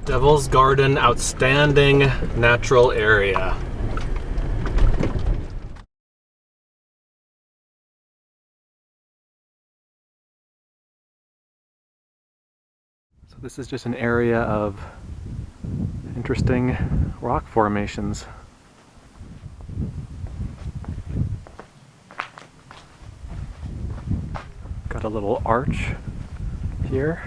Devil's Garden Outstanding Natural Area. So this is just an area of interesting rock formations. Got a little arch here.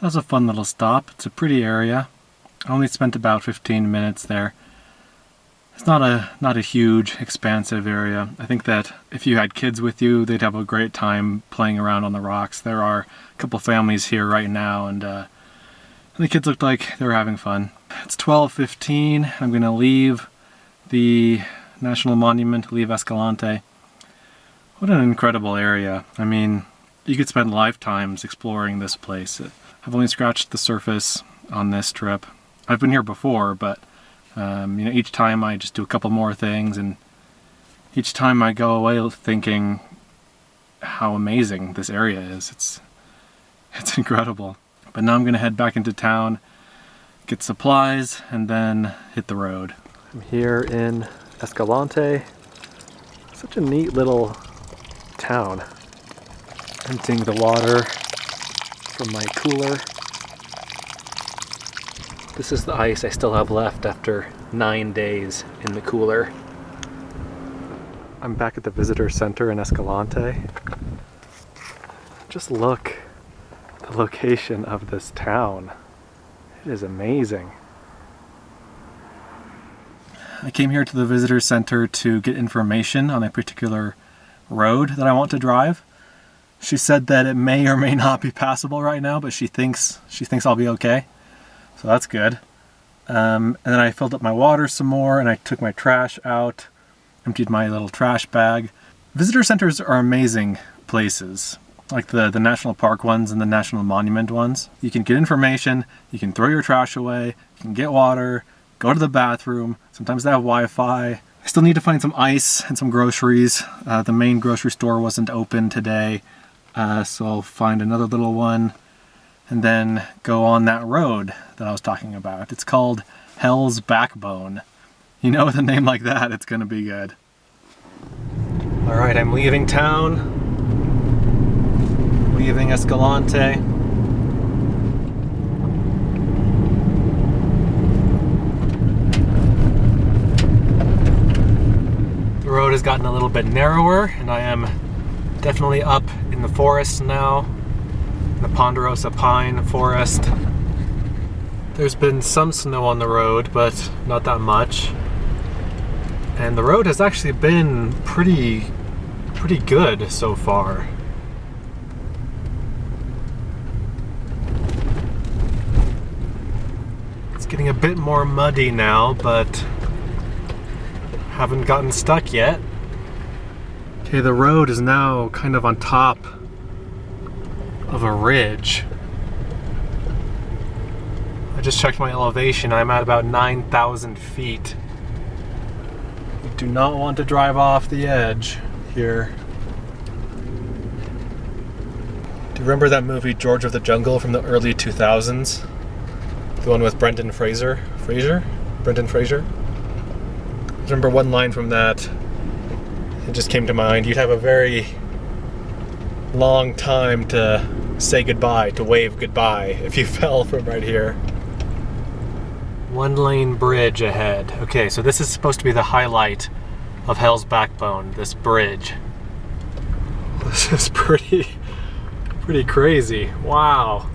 That was a fun little stop. It's a pretty area. I only spent about 15 minutes there. It's not a huge, expansive area. I think that if you had kids with you, they'd have a great time playing around on the rocks. There are a couple families here right now, and the kids looked like they were having fun. It's 12:15. I'm going to leave the National Monument, leave Escalante. What an incredible area. I mean, you could spend lifetimes exploring this place. I've only scratched the surface on this trip. I've been here before, but you know, each time I just do a couple more things, and each time I go away thinking how amazing this area is. It's incredible. But now I'm gonna head back into town, get supplies, and then hit the road. I'm here in Escalante. Such a neat little town. Emptying the water from my cooler. This is the ice I still have left after 9 days in the cooler. I'm back at the visitor center in Escalante. Just look at the location of this town. It is amazing. I came here to the visitor center to get information on a particular road that I want to drive. She said that it may or may not be passable right now, but she thinks I'll be okay. So that's good. And then I filled up my water some more, and I took my trash out, emptied my little trash bag. Visitor centers are amazing places, like the national park ones and the national monument ones. You can get information, you can throw your trash away, you can get water, go to the bathroom. Sometimes they have Wi-Fi. I still need to find some ice and some groceries. The main grocery store wasn't open today. So I'll find another little one and then go on that road that I was talking about. It's called Hell's Backbone. You know, with a name like that, it's gonna be good. All right, I'm leaving town, leaving Escalante. The road has gotten a little bit narrower, and I am definitely up in the forest now, the Ponderosa Pine Forest. There's been some snow on the road, but not that much. And the road has actually been pretty good so far. It's getting a bit more muddy now, but haven't gotten stuck yet. Okay, the road is now kind of on top of a ridge. I just checked my elevation. I'm at about 9,000 feet. You do not want to drive off the edge here. Do you remember that movie George of the Jungle from the early 2000s? The one with Brendan Fraser? Brendan Fraser? I remember one line from that. It just came to mind. You'd have a very long time to say goodbye, to wave goodbye if you fell from right here. One lane bridge ahead. Okay, so this is supposed to be the highlight of Hell's Backbone, this bridge. This is pretty crazy. Wow.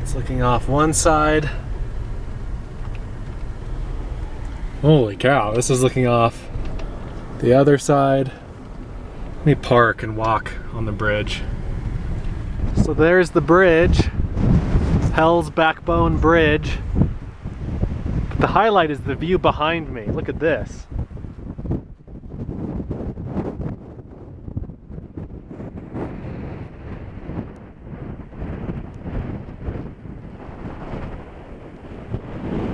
It's looking off one side. Holy cow, this is looking off the other side. Let me park and walk on the bridge. So there's the bridge, Hell's Backbone Bridge. But the highlight is the view behind me. Look at this.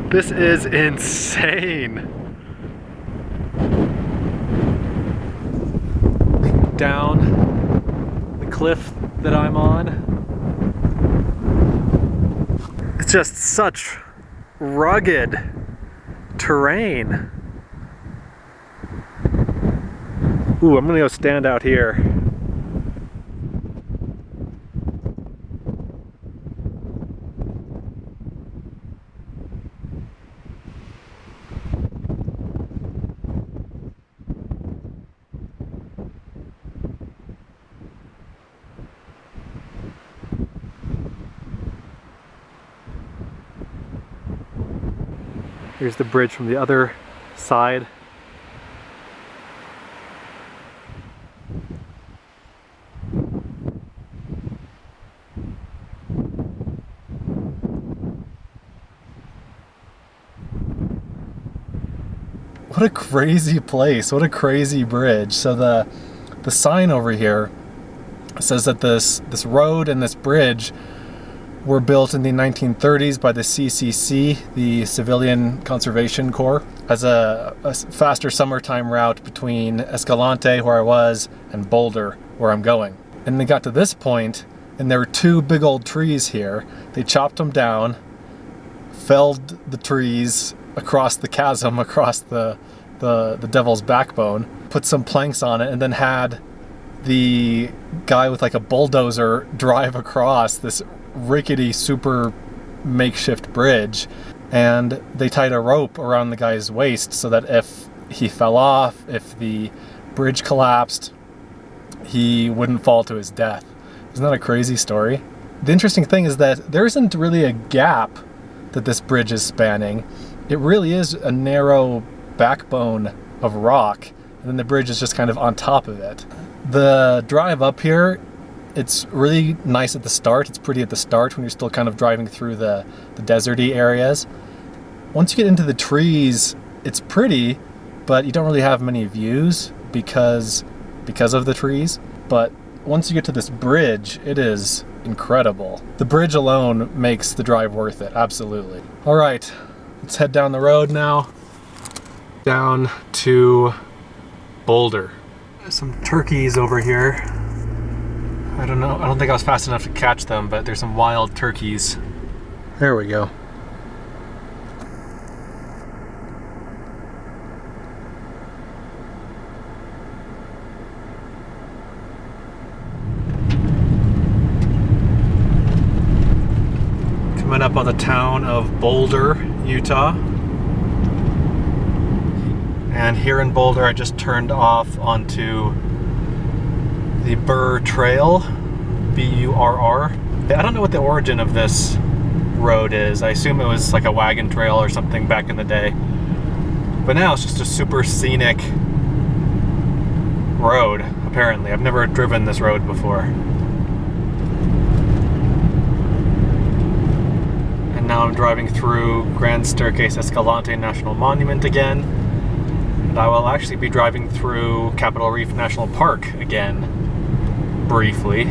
This is insane. Down the cliff that I'm on. It's just such rugged terrain. Ooh, I'm gonna go stand out here. Here's the bridge from the other side. What a crazy place, what a crazy bridge. So the sign over here says that this road and this bridge were built in the 1930s by the CCC, the Civilian Conservation Corps, as a faster summertime route between Escalante, where I was, and Boulder, where I'm going. And they got to this point, and there were two big old trees here. They chopped them down, felled the trees across the chasm, across the Devil's Backbone, put some planks on it, and then had the guy with like a bulldozer drive across this rickety super makeshift bridge, and they tied a rope around the guy's waist so that if he fell off, if the bridge collapsed, he wouldn't fall to his death. Isn't that a crazy story? The interesting thing is that there isn't really a gap that this bridge is spanning. It really is a narrow backbone of rock, and then the bridge is just kind of on top of it. The drive up here, it's really nice at the start. It's pretty at the start when you're still kind of driving through the deserty areas. Once you get into the trees, it's pretty, but you don't really have many views because of the trees. But once you get to this bridge, it is incredible. The bridge alone makes the drive worth it, absolutely. All right, let's head down the road now, down to Boulder. There's some turkeys over here. I don't know, I don't think I was fast enough to catch them, but there's some wild turkeys. There we go. Coming up on the town of Boulder, Utah. And here in Boulder, I just turned off onto the Burr Trail, B-U-R-R. I don't know what the origin of this road is. I assume it was like a wagon trail or something back in the day. But now it's just a super scenic road, apparently. I've never driven this road before. And now I'm driving through Grand Staircase-Escalante National Monument again. And I will actually be driving through Capitol Reef National Park again, briefly.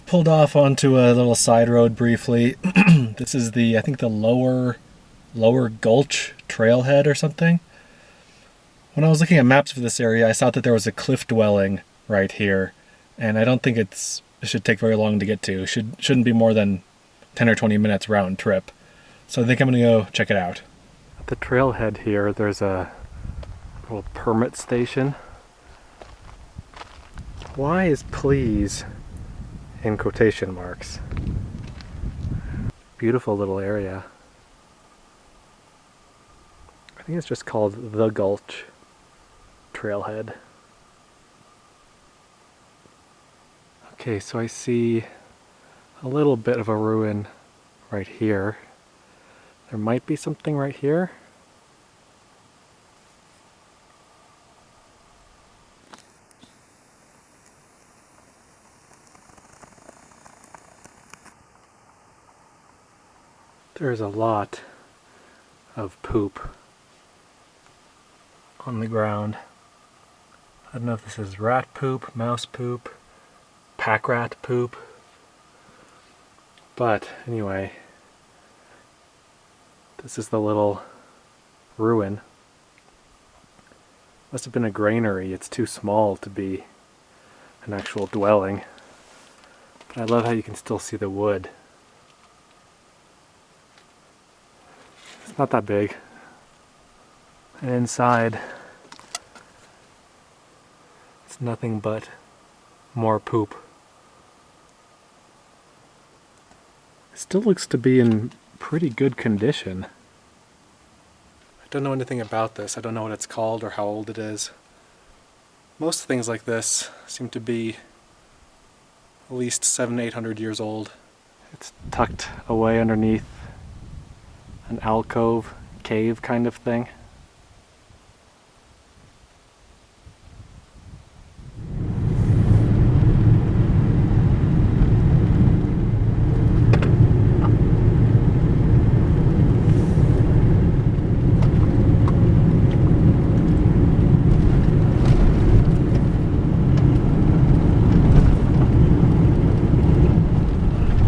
Pulled off onto a little side road briefly. This is I think the lower Gulch trailhead or something. When I was looking at maps for this area, I saw that there was a cliff dwelling right here, and I don't think it should take very long to get to. Shouldn't be more than 10 or 20 minutes round trip. So I think I'm gonna go check it out. At the trailhead here, there's a little permit station. Why is please in quotation marks? Beautiful little area. think it's just called the Gulch trailhead. Okay, so I see a little bit of a ruin right here. There might be something right here. There's a lot of poop on the ground. I don't know if this is rat poop, mouse poop, pack rat poop. But anyway, this is the little ruin. Must have been a granary. It's too small to be an actual dwelling. But I love how you can still see the wood. It's not that big. And inside, it's nothing but more poop. It still looks to be in pretty good condition. I don't know anything about this. I don't know what it's called or how old it is. Most things like this seem to be at least 700-800 years old. It's tucked away underneath an alcove, cave kind of thing.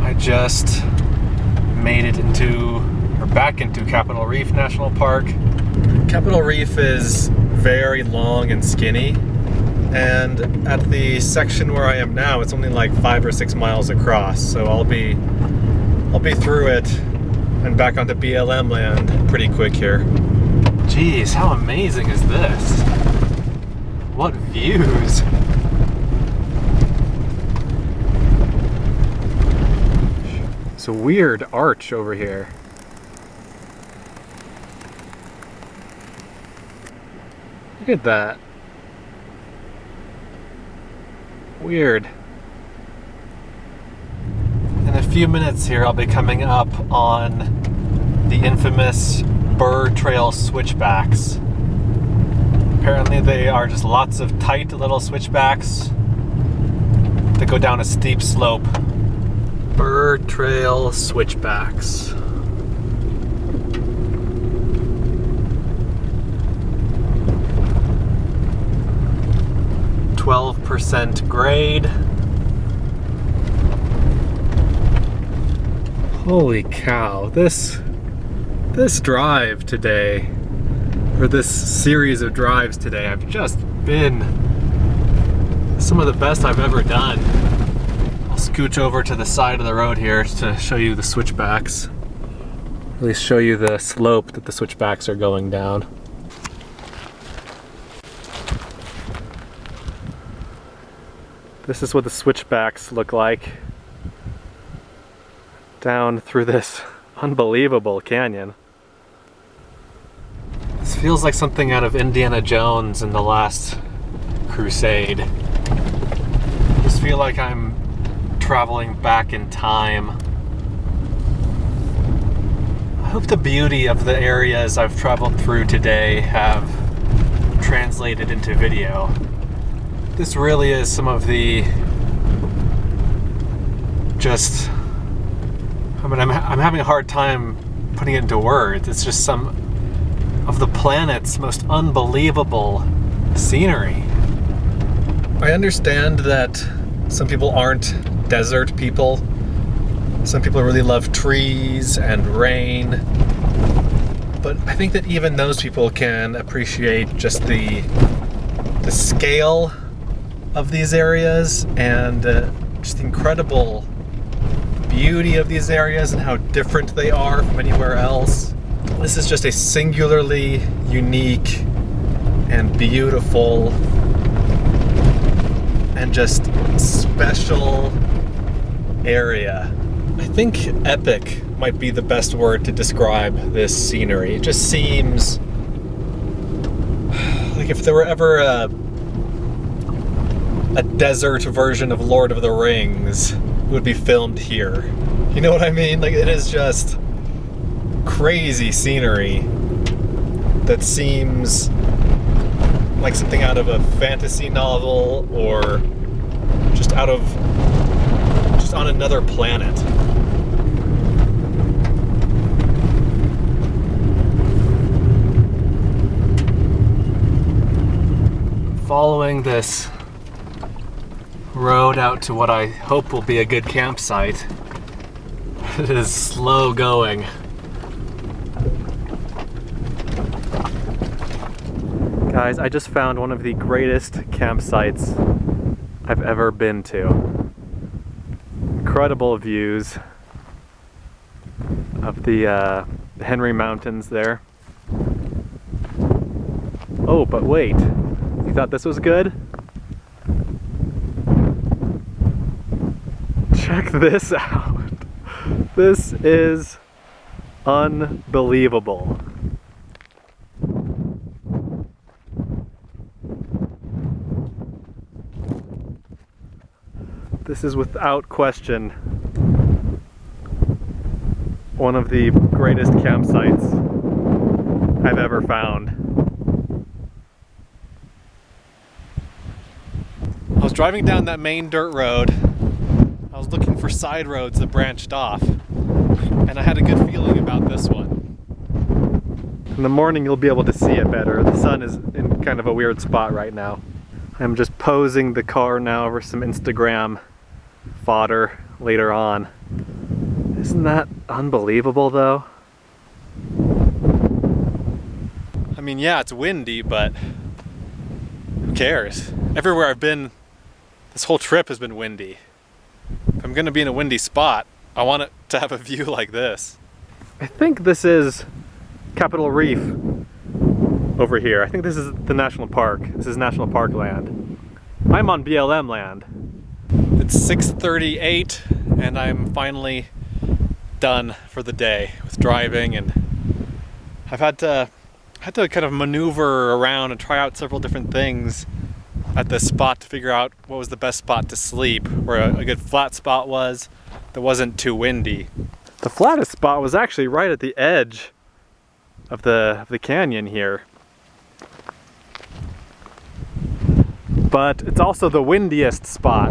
I just made it back into Capitol Reef National Park. Capitol Reef is very long and skinny, and at the section where I am now, it's only like 5 or 6 miles across, so I'll be through it and back onto BLM land pretty quick here. Jeez, how amazing is this? What views! It's a weird arch over here. Look at that. Weird. In a few minutes here, I'll be coming up on the infamous Burr Trail switchbacks. Apparently they are just lots of tight little switchbacks that go down a steep slope. Burr Trail switchbacks. 12% grade. Holy cow, this drive today, or this series of drives today, have just been some of the best I've ever done. I'll scooch over to the side of the road here to show you the switchbacks. At least show you the slope that the switchbacks are going down. This is what the switchbacks look like down through this unbelievable canyon. This feels like something out of Indiana Jones and the Last Crusade. I just feel like I'm traveling back in time. I hope the beauty of the areas I've traveled through today have translated into video. This really is some of the I'm having a hard time putting it into words. It's just some of the planet's most unbelievable scenery. I understand that some people aren't desert people. Some people really love trees and rain. But I think that even those people can appreciate just the scale of these areas and just the incredible beauty of these areas and how different they are from anywhere else. This is just a singularly unique and beautiful and just special area. I think epic might be the best word to describe this scenery. It just seems Like if there were ever a desert version of Lord of the Rings, it would be filmed here. You know what I mean? Like, it is just crazy scenery that seems like something out of a fantasy novel or just on another planet. Following this road out to what I hope will be a good campsite. It is slow going. Guys, I just found one of the greatest campsites I've ever been to. Incredible views of the Henry Mountains there. Oh, but wait. You thought this was good? Check this out. This is unbelievable. This is without question one of the greatest campsites I've ever found. I was driving down that main dirt road. I was looking for side roads that branched off, and I had a good feeling about this one. In the morning you'll be able to see it better. The sun is in kind of a weird spot right now. I'm just posing the car now for some Instagram fodder later on. Isn't that unbelievable though? I mean, yeah, it's windy, but who cares? Everywhere I've been, this whole trip has been windy. If I'm gonna be in a windy spot, I want it to have a view like this. I think this is Capitol Reef over here. I think this is the national park. This is national park land. I'm on BLM land. It's 6:38 and I'm finally done for the day with driving, and I've had to kind of maneuver around and try out several different things at this spot to figure out what was the best spot to sleep, where a good flat spot was that wasn't too windy. The flattest spot was actually right at the edge of the canyon here. But it's also the windiest spot.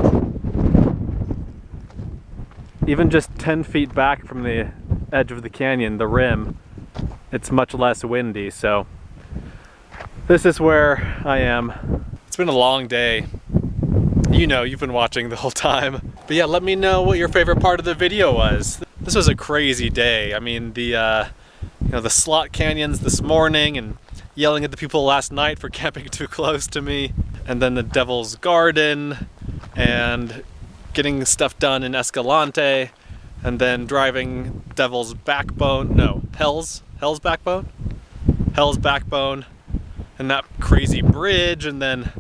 Even just 10 feet back from the edge of the canyon, the rim, it's much less windy, so this is where I am. It's been a long day. You know, you've been watching the whole time. But yeah, let me know what your favorite part of the video was. This was a crazy day. I mean, the slot canyons this morning, and yelling at the people last night for camping too close to me, and then the Devil's Garden, and getting stuff done in Escalante, and then driving Devil's Backbone, no, Hell's Backbone? Hell's Backbone, and that crazy bridge, and then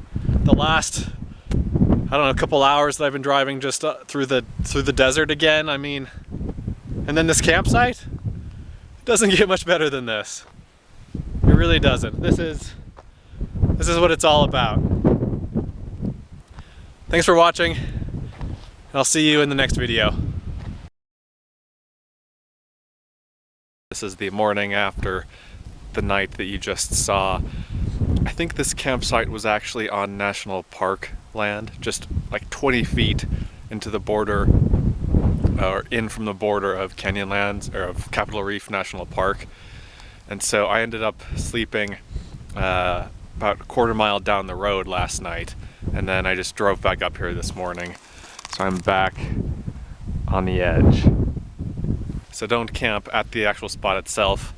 the last, I don't know, a couple hours that I've been driving just through the desert again. I mean, and then this campsite? It doesn't get much better than this. It really doesn't. This is what it's all about. Thanks for watching. I'll see you in the next video. This is the morning after the night that you just saw. I think this campsite was actually on national park land, just like 20 feet into the border, or in from the border of Canyonlands, or of Capitol Reef National Park. And so I ended up sleeping about a quarter mile down the road last night, and then I just drove back up here this morning. So I'm back on the edge. So don't camp at the actual spot itself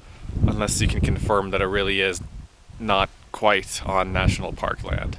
unless you can confirm that it really is not quite on national park land.